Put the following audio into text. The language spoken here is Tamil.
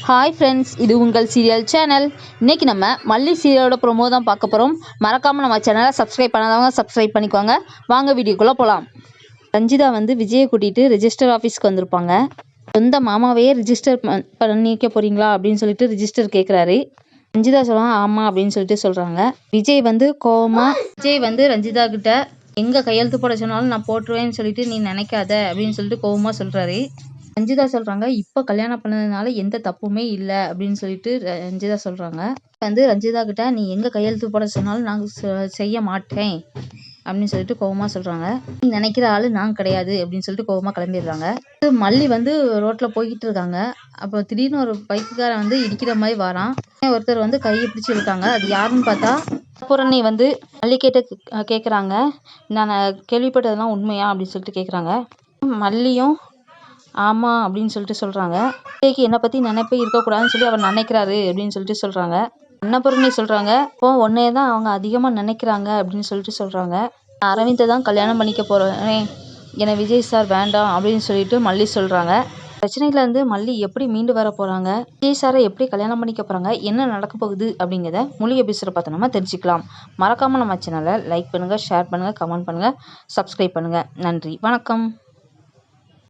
ஹாய் ஃப்ரெண்ட்ஸ், இது உங்கள் சீரியல் சேனல். இன்றைக்கி நம்ம மல்லி சீரியலோட ப்ரோமோ தான் பார்க்க போகிறோம். மறக்காமல் நம்ம சேனலை சப்ஸ்கிரைப் பண்ணாதவங்க சப்ஸ்கிரைப் பண்ணிக்கோங்க. வாங்க வீடியோக்குள்ளே போகலாம். ரஞ்சிதா விஜயை கூட்டிகிட்டு ரெஜிஸ்டர் ஆஃபீஸ்க்கு வந்திருப்பாங்க. சொந்த மாமாவையே ரிஜிஸ்டர் பண்ணிக்க போகிறீங்களா அப்படின்னு சொல்லிட்டு ரிஜிஸ்டர் கேட்குறாரு. ரஞ்சிதா சொல்லுவாங்க ஆமாம் அப்படின்னு சொல்லிட்டு சொல்கிறாங்க. விஜய் ரஞ்சிதா கிட்ட எங்கே கையெழுத்து போட சொன்னாலும் நான் போட்டுருவேன்னு சொல்லிட்டு நீ நினைக்காத அப்படின்னு சொல்லிட்டு கோவமாக சொல்கிறாரு. ரஞ்சிதா சொல்கிறாங்க இப்போ கல்யாணம் பண்ணதுனால எந்த தப்புமே இல்லை அப்படின்னு சொல்லிட்டு ரஞ்சிதா சொல்கிறாங்க. ரஞ்சிதா கிட்ட நீ எங்கே கையெழுத்து போட சொன்னாலும் நாங்கள் செய்ய மாட்டேன் அப்படின்னு சொல்லிட்டு கோவமாக சொல்கிறாங்க. நீ நினைக்கிற ஆள் நான் கிடையாது அப்படின்னு சொல்லிட்டு கோவமாக கிளம்பிடுறாங்க. மல்லி ரோட்டில் போய்கிட்டு இருக்காங்க. அப்போ திடீர்னு ஒரு பைக்குக்காரன் இடிக்கிற மாதிரி வரான். ஒருத்தர் கையை பிடிச்சி இருக்காங்க. அது யாருன்னு பார்த்தா பூரணி மல்லி கேட்குறாங்க, நான் கேள்விப்பட்டதெல்லாம் உண்மையா அப்படின்னு சொல்லிட்டு கேட்குறாங்க. மல்லியும் ஆமாம் அப்படின்னு சொல்லிட்டு சொல்கிறாங்க. விஜய்க்கு என்னை பற்றி நினைப்பே இருக்கக்கூடாதுன்னு சொல்லி அவர் நினைக்கிறாரு அப்படின்னு சொல்லிட்டு சொல்கிறாங்க. அன்னபூரணி சொல்கிறாங்க, இப்போ உன்னே தான் அவங்க அதிகமாக நினைக்கிறாங்க அப்படின்னு சொல்லிட்டு சொல்கிறாங்க. அரவிந்தை தான் கல்யாணம் பண்ணிக்க போகிறேன், என்னை விஜய் சார் வேண்டாம் அப்படின்னு சொல்லிட்டு மல்லி சொல்கிறாங்க. பிரச்சனையிலேருந்து மல்லி எப்படி மீண்டு வர போகிறாங்க, விஜய் சாரை எப்படி கல்யாணம் பண்ணிக்க போகிறாங்க, என்ன நடக்க போகுது அப்படிங்கிறத முழு எபிசோட பார்த்து நம்ம தெரிஞ்சுக்கலாம். மறக்காமல் நம்ம சேனலை லைக் பண்ணுங்கள், ஷேர் பண்ணுங்கள், கமெண்ட் பண்ணுங்கள், சப்ஸ்கிரைப் பண்ணுங்கள். நன்றி, வணக்கம்.